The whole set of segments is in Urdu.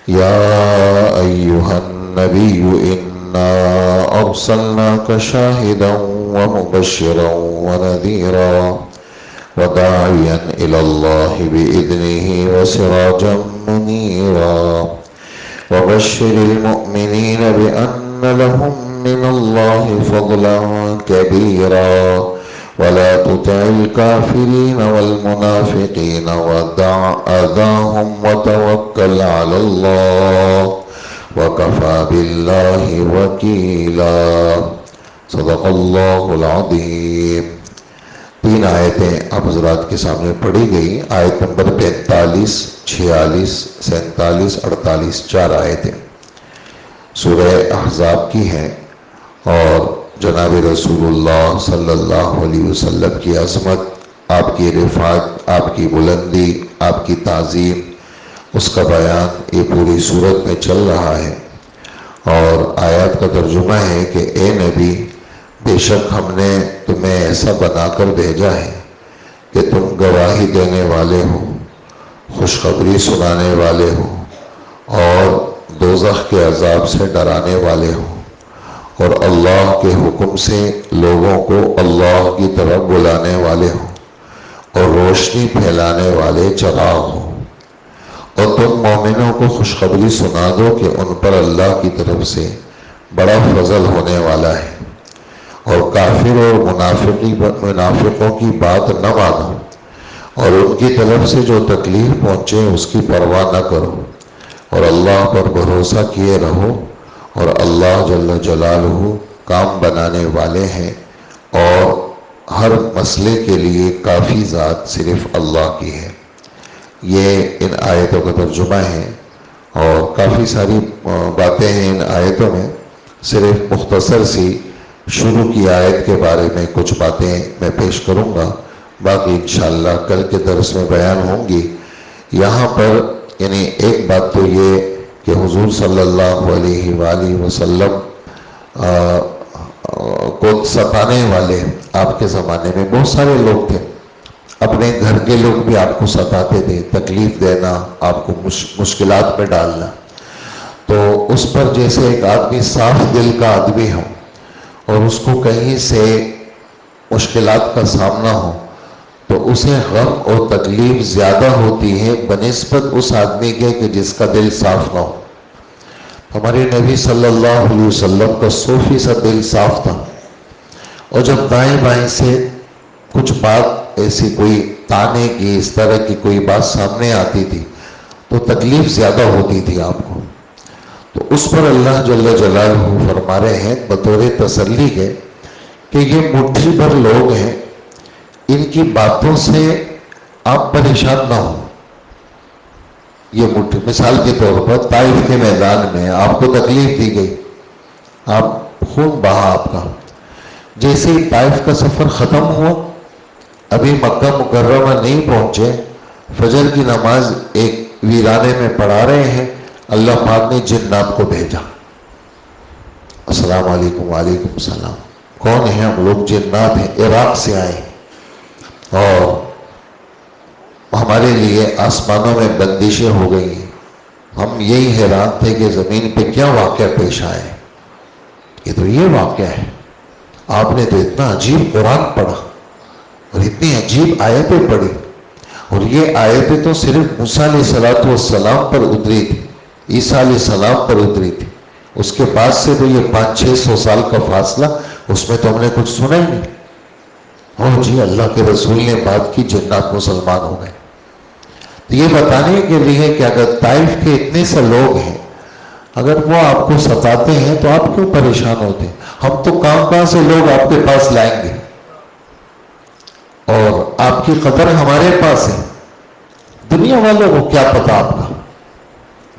يا أيها النبي إنا أرسلناك شاهدا ومبشرا ونذيرا وداعيا إلى الله بإذنه وسراجا منيرا وبشر المؤمنين بأن لهم من الله فضلا كبيرا ولا تطع الكافرين والمنافقين ودع أذاهم وتوكل على الله وكفى بالله وكيلا صدق اللہ العظیم۔ 3 آیتیں آپ حضرات کے سامنے پڑھی گئی۔ آیت نمبر 45، 46، 47، 48، 4 آیتیں سورہ احزاب کی ہیں، اور جناب رسول اللہ صلی اللہ علیہ وسلم کی عظمت، آپ کی رفعت، آپ کی بلندی، آپ کی تعظیم، اس کا بیان یہ پوری صورت میں چل رہا ہے۔ اور آیات کا ترجمہ ہے کہ اے نبی، بے شک ہم نے تمہیں ایسا بنا کر بھیجا ہے کہ تم گواہی دینے والے ہو، خوشخبری سنانے والے ہو، اور دوزخ کے عذاب سے ڈرانے والے ہو، اور اللہ کے حکم سے لوگوں کو اللہ کی طرف بلانے والے ہو، اور روشنی پھیلانے والے چراغ ہو۔ اور تم مومنوں کو خوشخبری سنا دو کہ ان پر اللہ کی طرف سے بڑا فضل ہونے والا ہے، اور کافر اور منافقوں کی بات نہ مانو، اور ان کی طرف سے جو تکلیف پہنچے اس کی پرواہ نہ کرو، اور اللہ پر بھروسہ کیے رہو، اور اللہ جل جلالہ کام بنانے والے ہیں، اور ہر مسئلے کے لیے کافی ذات صرف اللہ کی ہے۔ یہ ان آیتوں کا ترجمہ ہے، اور کافی ساری باتیں ہیں ان آیتوں میں۔ صرف مختصر سی شروع کی آیت کے بارے میں کچھ باتیں میں پیش کروں گا، باقی انشاءاللہ کل کے درس میں بیان ہوں گی۔ یہاں پر یعنی ایک بات تو یہ کہ حضور صلی اللہ علیہ وآلہ وسلم کو ستانے والے آپ کے زمانے میں بہت سارے لوگ تھے۔ اپنے گھر کے لوگ بھی آپ کو ستاتے تھے، تکلیف دینا، آپ کو مشکلات میں ڈالنا۔ تو اس پر جیسے ایک آدمی صاف دل کا آدمی ہو اور اس کو کہیں سے مشکلات کا سامنا ہو تو اسے غم اور تکلیف زیادہ ہوتی ہے بنسبت اس آدمی کے کہ جس کا دل صاف نہ ہو۔ ہمارے نبی صلی اللہ علیہ وسلم کا 100% دل صاف تھا، اور جب دائیں بائیں سے کچھ بات ایسی کوئی تانے کی، اس طرح کی کوئی بات سامنے آتی تھی تو تکلیف زیادہ ہوتی تھی آپ کو۔ تو اس پر اللہ جل جلالہ فرما رہے ہیں بطور تسلی کے کہ یہ مٹھی بھر لوگ ہیں، ان کی باتوں سے آپ پریشان نہ ہو۔ یہ مٹھی، مثال کے طور پر طائف کے میدان میں آپ کو تکلیف دی گئی، آپ خون بہا آپ کا، جیسے ہی طائف کا سفر ختم ہوا، ابھی مکہ مکرمہ نہیں پہنچے، فجر کی نماز ایک ویرانے میں پڑھا رہے ہیں، اللہ پاک نے جنات کو بھیجا۔ السلام علیکم، وعلیکم السلام۔ کون ہیں ہم لوگ؟ جنات ہیں، عراق سے آئے، اور ہمارے لیے آسمانوں میں بندشیں ہو گئی ہیں۔ ہم یہی حیران تھے کہ زمین پہ کیا واقعہ پیش آئے۔ یہ تو یہ واقعہ ہے، آپ نے تو اتنا عجیب قرآن پڑھا اور اتنی عجیب آیتیں پڑھی، اور یہ آیتیں تو صرف موسیٰ علیہ السلام پر اتری تھی، عیسیٰ علیہ السلام پر اتری تھی۔ اس کے بعد سے تو یہ 500-600 سال کا فاصلہ، اس میں تو ہم نے کچھ سنا ہی نہیں۔ اور جی اللہ کے رسول نے بات کی، جنات مسلمان ہو گئے۔ تو یہ بتانے کے لیے کہ اگر طائف کے اتنے سے لوگ ہیں، اگر وہ آپ کو ستاتے ہیں تو آپ کیوں پریشان ہوتے ہیں؟ ہم تو کہاں سے لوگ آپ کے پاس لائیں گے، اور آپ کی قدر ہمارے پاس ہے۔ دنیا والوں کو کیا پتا آپ کا؟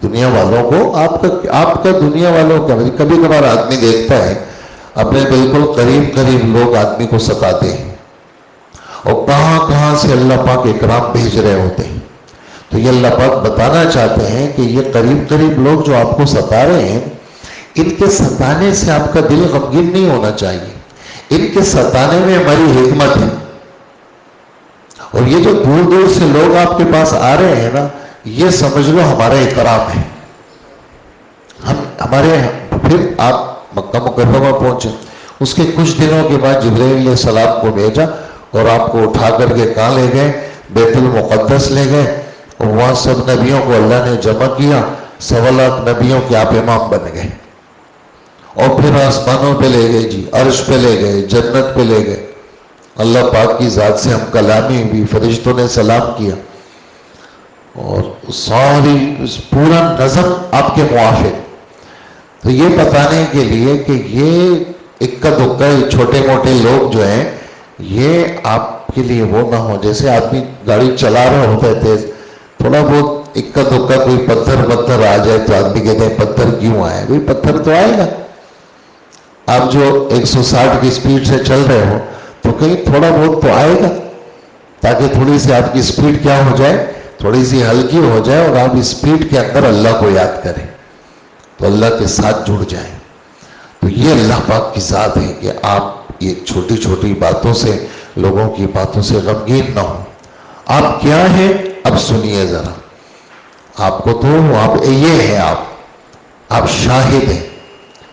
دنیا والوں کو آپ کا دنیا والوں کا کبھی کبھار آدمی دیکھتا ہے اپنے بالکل قریب لوگ آدمی کو ستاتے ہیں، اور کہاں سے اللہ پاک اکرام بھیج رہے ہوتے ہیں۔ تو یہ اللہ پاک بتانا چاہتے ہیں کہ یہ قریب لوگ جو آپ کو ستا رہے ہیں، ان کے ستانے سے آپ کا دل غمگین نہیں ہونا چاہیے۔ ان کے ستانے میں ہماری حکمت ہے، اور یہ جو دور سے لوگ آپ کے پاس آ رہے ہیں نا، یہ سمجھ لو ہمارا اکرام ہے۔ پھر آپ مکہ مکرمہ پہنچے. اس کے کچھ دنوں کے بعد جبرائیل علیہ السلام کو بھیجا اور آپ کو اٹھا کر کے کہاں لے گئے؟ بیت المقدس لے گئے. اور وہاں سب نبیوں کو اللہ نے جمع کیا. 1.25 لاکھ نبیوں کے آپ امام بن گئے. اور پھر آسمانوں پہ لے گئے جی، عرش پہ لے گئے، جنت پہ لے گئے. اللہ پاک کی ذات سے ہم کلامی ہوئی، فرشتوں نے سلام کیا، اور ساری پورا نظم آپ کے موافق. تو یہ بتانے کے لیے کہ یہ اکا دکا چھوٹے موٹے لوگ جو ہیں، یہ آپ کے لیے وہ نہ ہو. جیسے آدمی گاڑی چلا رہا ہوتا ہے تیز، تھوڑا بہت اکا دکا کوئی پتھر آ جائے تو آدمی کہتے ہیں پتھر کیوں آئے؟ کوئی پتھر تو آئے گا. آپ جو 160 کی سپیڈ سے چل رہے ہو تو کہیں تھوڑا بہت تو آئے گا، تاکہ تھوڑی سی آپ کی سپیڈ کیا ہو جائے، تھوڑی سی ہلکی ہو جائے، اور آپ سپیڈ کے اندر اللہ کو یاد کریں تو اللہ کے ساتھ جڑ جائیں. تو یہ اللہ پاک کی ذات ہے کہ آپ یہ چھوٹی چھوٹی باتوں سے، لوگوں کی باتوں سے غمگین نہ ہو. آپ کیا ہیں اب سنیے ذرا. آپ کو تو آپ یہ ہے، آپ شاہد ہیں.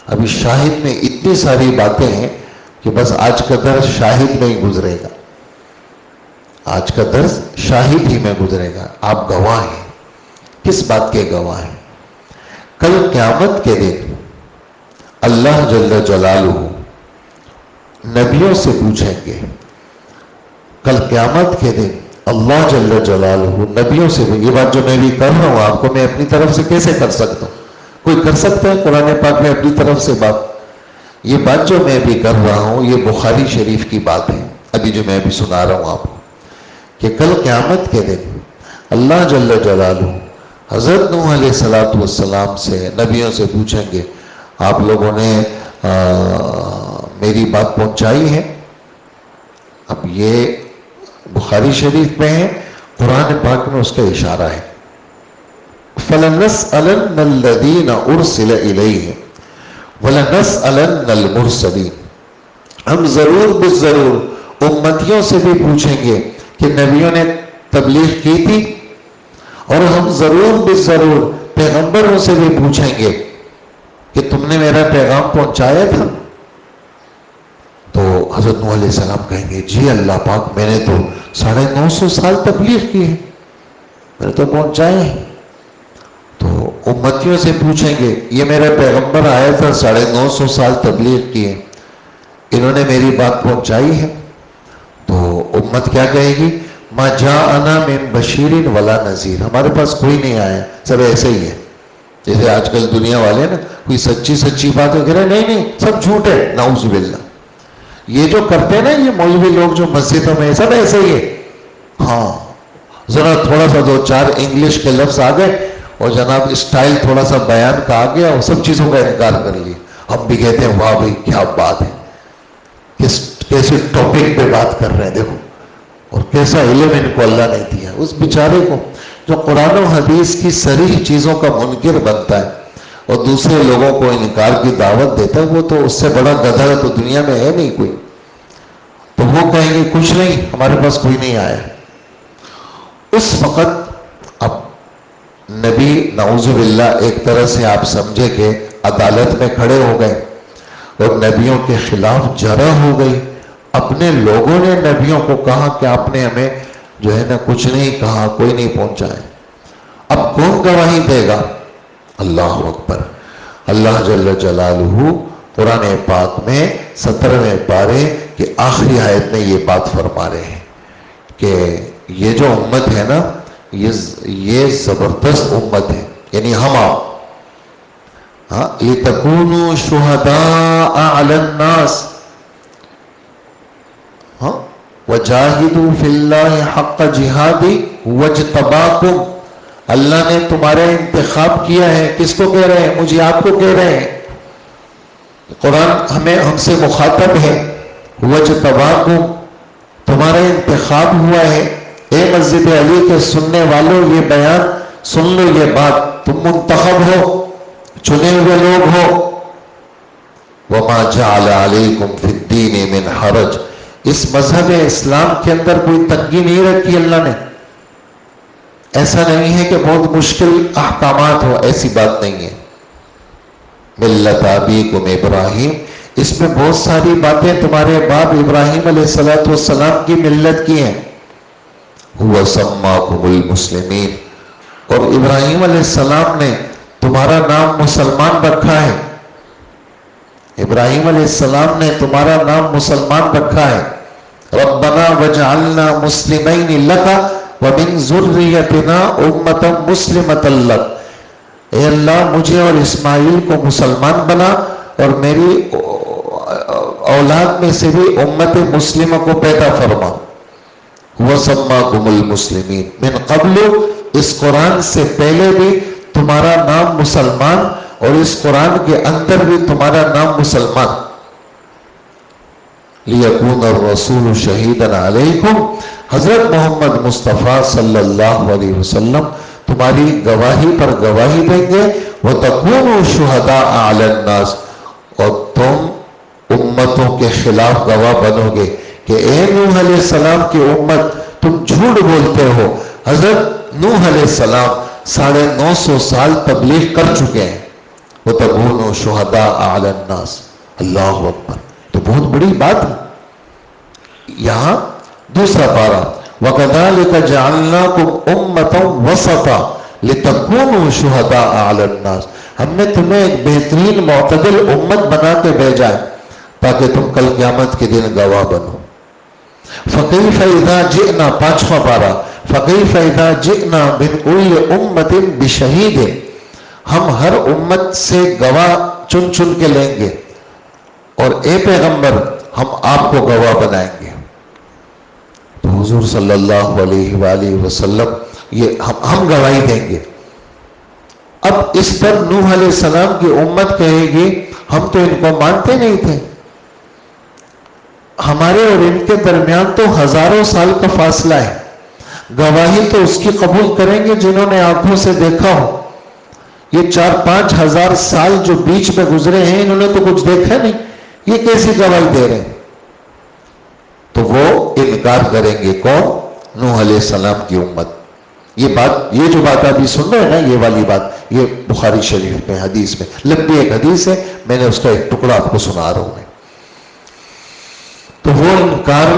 ابھی شاہد میں اتنی ساری باتیں ہیں کہ بس آج کا درس شاہد میں ہی گزرے گا. آج کا درس شاہد ہی میں گزرے گا. آپ گواہ ہیں. کس بات کے گواہ ہیں؟ کل قیامت کے دن اللہ جل جلالہ نبیوں سے پوچھیں گے. کل قیامت کے دن اللہ جل جلالہ نبیوں سے، یہ بات جو میں بھی کر رہا ہوں آپ کو، میں اپنی طرف سے کیسے کر سکتا ہوں؟ کوئی کر سکتا ہے قرآن پاک میں اپنی طرف سے بات؟ یہ بات جو میں بھی کر رہا ہوں یہ بخاری شریف کی بات ہے، ابھی جو میں بھی سنا رہا ہوں آپ کو، کہ کل قیامت کے دن اللہ جل جلالہ حضرت نوح علیہ السلام سے، نبیوں سے پوچھیں گے آپ لوگوں نے میری بات پہنچائی ہے؟ اب یہ بخاری شریف میں ہے، قرآن پاک میں اس کا اشارہ ہے. فَلَنَسْأَلَنَّ الَّذِينَ أُرْسِلَ إِلَيْهِمْ وَلَنَسْأَلَنَّ الْمُرْسَلِينَ. ہم ضرور بالضرور امتیوں سے بھی پوچھیں گے کہ نبیوں نے تبلیغ کی تھی، اور ہم ضرور بالضرور پیغمبروں سے بھی پوچھیں گے کہ تم نے میرا پیغام پہنچایا تھا. تو حضرت نوح علیہ السلام کہیں گے جی اللہ پاک میں نے تو 950 سال تبلیغ کی ہے، میں نے تو پہنچایا ہے. تو امتیوں سے پوچھیں گے یہ میرا پیغمبر آیا تھا، 950 سال تبلیغ کی ہے، انہوں نے میری بات پہنچائی ہے؟ تو امت کیا کہے گی؟ ما جاءنا من بشیر ولا نذیر. ہمارے پاس کوئی نہیں آیا، سب ایسے ہی ہے. جیسے آج کل دنیا والے نا، کوئی سچی بات ہو کہہ رہے نہیں سب جھوٹ ہے، نعوذ باللہ. یہ جو کرتے ہیں نا یہ مولوی لوگ جو مسجدوں میں، سب ایسے ہی ہے. ہاں ذرا تھوڑا سا 2-4 انگلش کے لفظ آ گئے اور جناب اسٹائل تھوڑا سا بیان کا آ گیا اور سب چیزوں کا انکار کر لیا. ہم بھی کہتے ہیں واہ بھائی کیا بات ہے، کیسے ٹاپک پہ بات کر رہے ہیں، دیکھو، اور کیسا علم ان کو اللہ نے دیا. اس بیچارے کو جو قرآن و حدیث کی صریح چیزوں کا منکر بنتا ہے اور دوسرے لوگوں کو انکار کی دعوت دیتا ہے، وہ تو اس سے بڑا گدھا تو دنیا میں ہے نہیں کوئی. تو وہ کہیں گے کچھ نہیں، ہمارے پاس کوئی نہیں آیا. اس وقت اب نبی نعوذ باللہ ایک طرح سے آپ سمجھے کہ عدالت میں کھڑے ہو گئے اور نبیوں کے خلاف جرح ہو گئی. اپنے لوگوں نے نبیوں کو کہا کہ آپ نے ہمیں جو ہے نا کچھ نہیں کہا، کوئی نہیں پہنچائے. اب کون گواہی دے گا؟ اللہ اکبر. اللہ جل جلالہ قرآن پاک میں 17ویں پارے کی آخری آیت میں یہ بات فرما رہے ہیں کہ یہ جو امت ہے نا یہ زبردست امت ہے، یعنی ہم آپ لِتَكُونُوا شُهَدَاءَ عَلَى النَّاسِ وَجَاهِدُوا فِي اللَّهِ حَقَّ جِهَادِهِ وَاجْتَبَاكُمْ. اللہ نے تمہارا انتخاب کیا ہے. کس کو کہہ رہے ہیں؟ مجھے آپ کو کہہ رہے ہیں. قرآن ہم سے مخاطب ہے. وَاجْتَبَاكُمْ، تمہارا انتخاب ہوا ہے. اے مسجد علی کے سننے والوں یہ بیان سن لو، یہ بات، تم منتخب ہو، چنے ہوئے لوگ ہو. وَمَا جَعَلَ عَلَيْكُمْ فِي الدِّينِ مِنْ حَرَجٍ. اس مذہب اسلام کے اندر کوئی تنگی نہیں رکھی اللہ نے. ایسا نہیں ہے کہ بہت مشکل احکامات ہو، ایسی بات نہیں ہے. ملت ابیکم ابراہیم، اس میں بہت ساری باتیں تمہارے باپ ابراہیم علیہ السلام کی ملت کی ہیں. هو سماکم المسلمین، اور ابراہیم علیہ السلام نے تمہارا نام مسلمان رکھا ہے. ابراہیم علیہ السلام نے تمہارا نام مسلمان رکھا ہے. ربنا وجعلنا مسلمین لک ومن ذریتنا امۃ مسلمۃ لک، اے اللہ مجھے اور اسماعیل کو مسلمان بنا اور میری اولاد میں سے بھی امت مسلمہ کو پیدا فرما. وَسَمَّاكُمُ الْمُسْلِمِينَ من قبل، اس قرآن سے پہلے بھی تمہارا نام مسلمان اور اس قرآن کے اندر بھی تمہارا نام مسلمان. لِيَكُونَ الرَّسُولُ شَهِيدًا عَلَيْكُمْ، حضرت محمد مصطفیٰ صلی اللہ علیہ وسلم تمہاری گواہی پر گواہی دیں گے. وَتَكُونُوا شُهَدَاءَ عَلَى النَّاسِ، اور تم امتوں کے خلاف گواہ بنو گے کہ اے نوح علیہ السلام کی امت تم جھوٹ بولتے ہو. حضرت نوح علیہ السلام 950 سال تبلیغ کر چکے ہیں. وَتَكُونُوا شُهَدَاءَ عَلَى النَّاسِ. اللہ اکبر، تو بہت بڑی بات ہے. یہاں دوسرا پارہ، وَكَذَلِكَ جَعَلْنَاكُمْ أُمَّةً وَسَطًا لِتَكُونُوا شُهَدَاءَ عَلَى النَّاسِ، ہم نے تمہیں ایک بہترین معتدل امت بنا کے بھیجا ہے تاکہ تم کل قیامت کے دن گواہ بنو. فَكَيْفَ إِذَا جِئْنَا، پانچواں پارہ، فَكَيْفَ إِذَا جِئْنَا مِنْ كُلِّ أُمَّةٍ بِشَهِيدٍ، ہم ہر امت سے گواہ چن چن کے لیں گے اور اے پیغمبر ہم آپ کو گواہ بنائیں گے. تو حضور صلی اللہ علیہ وآلہ وسلم یہ ہم گواہی دیں گے. اب اس پر نوح علیہ السلام کی امت کہے گی ہم تو ان کو مانتے نہیں تھے، ہمارے اور ان کے درمیان تو ہزاروں سال کا فاصلہ ہے، گواہی تو اس کی قبول کریں گے جنہوں نے آنکھوں سے دیکھا ہو. یہ 4-5 ہزار سال جو بیچ میں گزرے ہیں انہوں نے تو کچھ دیکھا نہیں، یہ کیسی گواہی دے رہے ہیں؟ تو وہ انکار کریں گے. کون؟ نوح علیہ السلام کی امت. یہ جو بات ابھی سن رہے ہیں نا، یہ والی بات، یہ بخاری شریف میں حدیث میں لمبی ایک حدیث ہے، میں نے اس کا ایک ٹکڑا آپ کو سنا رہا ہوں. تو وہ انکار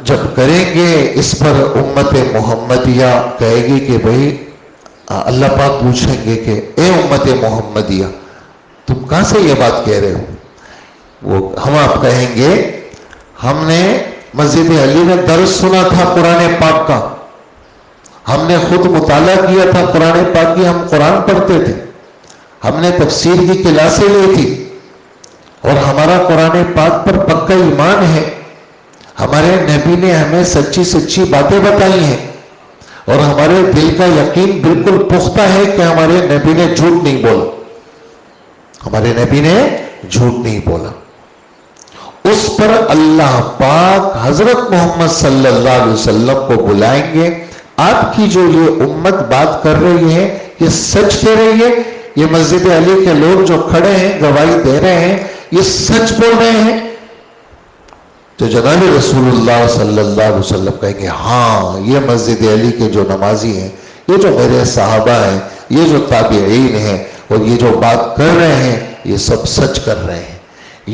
جب کریں گے اس پر، امت محمدیہ کہے گی کہ بھئی اللہ پاک پوچھیں گے کہ اے امت محمدیہ تم کہاں سے یہ بات کہہ رہے ہو؟ ہم آپ کہیں گے ہم نے مسجد علی میں درس سنا تھا قرآن پاک کا، ہم نے خود مطالعہ کیا تھا قرآن پاک کی، ہم قرآن پڑھتے تھے، ہم نے تفسیر کی کلاسیں لی تھی اور ہمارا قرآن پاک پر پکا ایمان ہے. ہمارے نبی نے ہمیں سچی سچی باتیں بتائی ہیں اور ہمارے دل کا یقین بالکل پختہ ہے کہ ہمارے نبی نے جھوٹ نہیں بولا، ہمارے نبی نے جھوٹ نہیں بولا. اس پر اللہ پاک حضرت محمد صلی اللہ علیہ وسلم کو بلائیں گے. آپ کی جو یہ امت بات کر رہی ہے یہ سچ کہہ رہی ہے، یہ مسجد علی کے لوگ جو کھڑے ہیں گواہی دے رہے ہیں یہ سچ بول رہے ہیں. تو جناب رسول اللہ صلی اللہ علیہ وسلم کہیں گے ہاں یہ مسجد علی کے جو نمازی ہیں، یہ جو میرے صحابہ ہیں، یہ جو تابعین ہیں اور یہ جو بات کر رہے ہیں یہ سب سچ کر رہے ہیں.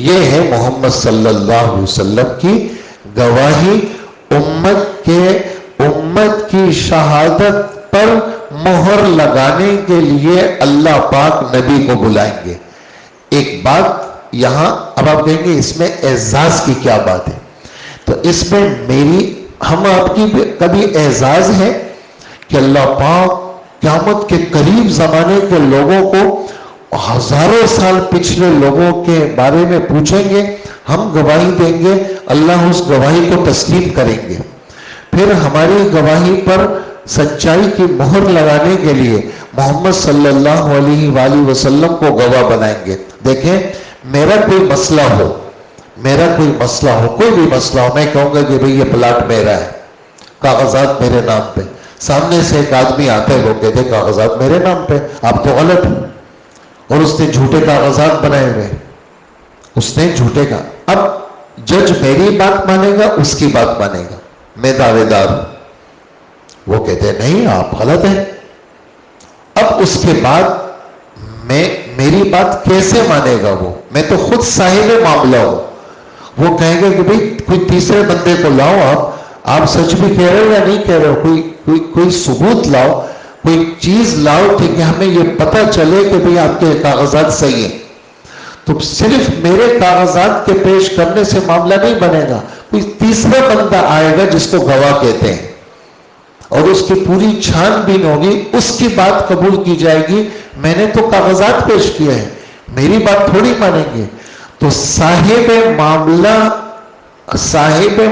یہ ہے محمد صلی اللہ علیہ وسلم کی گواہی. امت کی شہادت پر مہر لگانے کے لیے اللہ پاک نبی کو بلائیں گے. ایک بات یہاں اب آپ کہیں گے اس میں اعزاز کی کیا بات ہے؟ تو اس میں ہم آپ کی کبھی اعزاز ہے کہ اللہ پاک قیامت کے قریب زمانے کے لوگوں کو ہزاروں سال پچھلے لوگوں کے بارے میں پوچھیں گے، ہم گواہی دیں گے، اللہ اس گواہی کو تسلیم کریں گے. پھر ہماری گواہی پر سچائی کی مہر لگانے کے لیے محمد صلی اللہ علیہ وآلہ وسلم کو گواہ بنائیں گے. دیکھیں میرا کوئی مسئلہ ہو، کوئی بھی مسئلہ ہو، میں کہوں گا کہ بھئی یہ پلاٹ میرا ہے، کاغذات میرے نام پہ. سامنے سے ایک آدمی آتا ہے، وہ کہتے ہیں کاغذات میرے نام پہ، آپ تو غلط ہیں، اور اس نے جھوٹے کاغذات بنائے ہوئے، اس نے جھوٹے کا. اب جج میری بات مانے گا، اس کی بات مانے گا، میں دعوے دار ہوں. وہ کہتے ہیں نہیں آپ غلط ہیں. اب اس کے بعد میری میری بات کیسے مانے گا وہ؟ میں تو خود صاحب معاملہ ہوں. وہ کہیں گے کہ بھئی کوئی تیسرے بندے کو لاؤ، آپ سچ بھی کہہ رہے ہو یا نہیں کہہ رہے ہو، کوئی ثبوت لاؤ، کوئی چیز لاؤ کہ ہمیں یہ پتہ چلے کہ بھئی آپ کے کاغذات صحیح ہیں. تو صرف میرے کاغذات کے پیش کرنے سے معاملہ نہیں بنے گا، کوئی تیسرا بندہ آئے گا جس کو گواہ کہتے ہیں، اور اس کی پوری چھان بین ہوگی، اس کی بات قبول کی جائے گی. میں نے تو کاغذات پیش کیے ہیں، میری بات تھوڑی مانیں گے. تو صاحب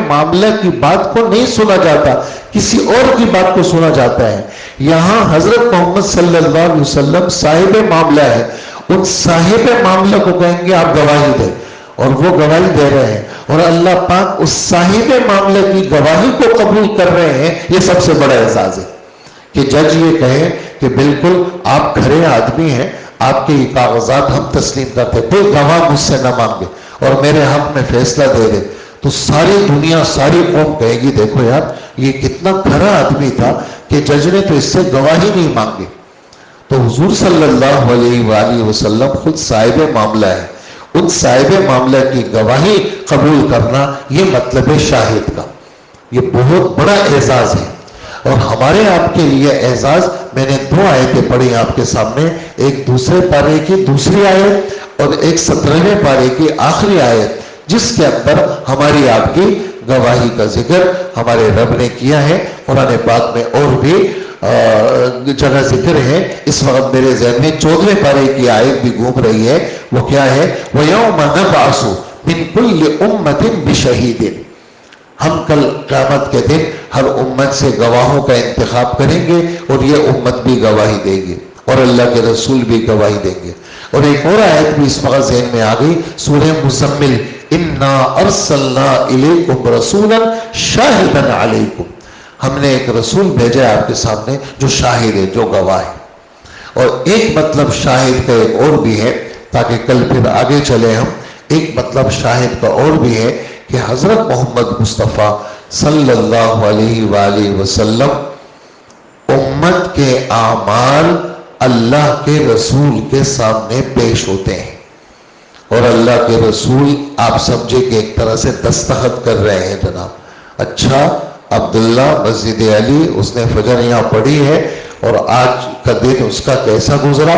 معاملہ کی بات کو نہیں سنا جاتا، کسی اور کی بات کو سنا جاتا ہے. یہاں حضرت محمد صلی اللہ علیہ وسلم صاحب معاملہ ہے، ان صاحب معاملہ کو کہیں گے آپ گواہی دیں، اور وہ گواہی دے رہے ہیں، اور اللہ پاک اس صاحب معاملے کی گواہی کو قبول کر رہے ہیں. یہ سب سے بڑا اعزاز ہے کہ جج یہ کہے کہ بالکل آپ کھرے آدمی ہیں، آپ کے یہ کاغذات ہم تسلیم کرتے، کوئی گواہ مجھ سے نہ مانگے اور میرے حق میں فیصلہ دے دے. تو ساری دنیا، ساری قوم کہے گی دیکھو یار یہ کتنا کھرا آدمی تھا کہ جج نے تو اس سے گواہی نہیں مانگی. تو حضور صلی اللہ علیہ وآلہ وسلم خود صاحب معاملہ ہے، ان صاحب معاملہ کی گواہی قبول کرنا یہ مطلب ہے شاہد کا. یہ بہت بڑا اعزاز ہے، اور ہمارے آپ کے لیے اعزاز. میں نے 2 آیتیں پڑھی آپ کے سامنے، ایک دوسرے پارے کی دوسری آیت اور ایک 17ویں پارے کی آخری آیت، جس کے اندر ہماری آپ کی گواہی کا ذکر ہمارے رب نے کیا ہے. قرآن پاک میں اور بھی جگہ ذکر ہے. اس وقت میرے ذہن میں 14ویں پارے کی آیت بھی گھوم رہی ہے. وہ کیا ہے؟ وَيَوْمَ نَبْعَثُ مِنْ كُلِّ أُمَّةٍ بِشَهِيدٍ. ہم کل قیامت کے دن ہر امت سے گواہوں کا انتخاب کریں گے، اور یہ امت بھی گواہی دے گی اور اللہ کے رسول بھی گواہی دیں گے. اور ایک اور آیت بھی اس وقت ذہن میں آ گئی، سورہ مزمل، اِنَّا أَرْسَلْنَا إِلَيْكُمْ رَسُولًا شَاهِدًا عَلَيْكُمْ. ہم نے ایک رسول بھیجا ہے آپ کے سامنے جو شاہد ہے، جو گواہ ہے. اور ایک مطلب شاہد کا ایک اور بھی ہے، تاکہ کل پھر آگے چلے ہم. ایک مطلب شاہد کا اور بھی ہے کہ حضرت محمد مصطفیٰ صلی اللہ علیہ وآلہ وسلم امت کے اعمال اللہ کے رسول کے سامنے پیش ہوتے ہیں، اور اللہ کے رسول آپ سمجھے کہ ایک طرح سے دستخط کر رہے ہیں. جناب اچھا عبداللہ مسجد علی، اس نے فجر یہاں پڑھی ہے، اور آج کا دن اس کا کیسا گزرا؟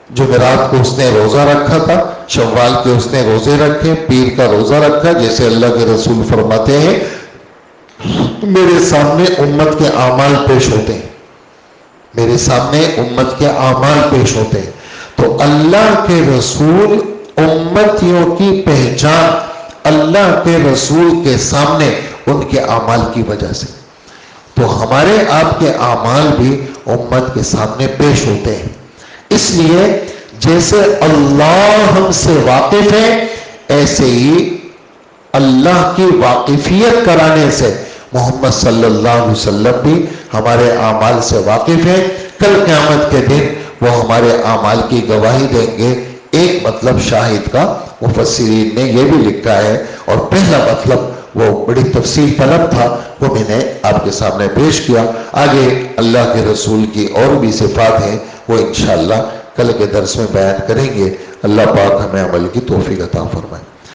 جمعرات کو اس نے روزہ رکھا تھا، شوال کے اس نے روزے رکھے، پیر کا روزہ رکھا، جیسے اللہ کے رسول فرماتے ہیں میرے سامنے امت کے اعمال پیش ہوتے ہیں، میرے سامنے امت کے اعمال پیش ہوتے ہیں. تو اللہ کے رسول امتیوں کی پہچان اللہ کے رسول کے سامنے ان کے اعمال کی وجہ سے. تو ہمارے آپ کے اعمال بھی امت کے سامنے پیش ہوتے ہیں. اس لیے جیسے اللہ ہم سے واقف ہے، ایسے ہی اللہ کی واقفیت کرانے سے محمد صلی اللہ علیہ وسلم بھی ہمارے اعمال سے واقف ہے. کل قیامت کے دن وہ ہمارے اعمال کی گواہی دیں گے. ایک مطلب شاہد کا مفسرین نے یہ بھی لکھا ہے، اور پہلا مطلب وہ بڑی تفصیل طلب تھا، وہ میں نے آپ کے سامنے پیش کیا. آگے اللہ کے رسول کی اور بھی صفات ہیں، وہ انشاءاللہ کل کے درس میں بیان کریں گے. اللہ پاک ہمیں عمل کی توفیق عطا فرمائے.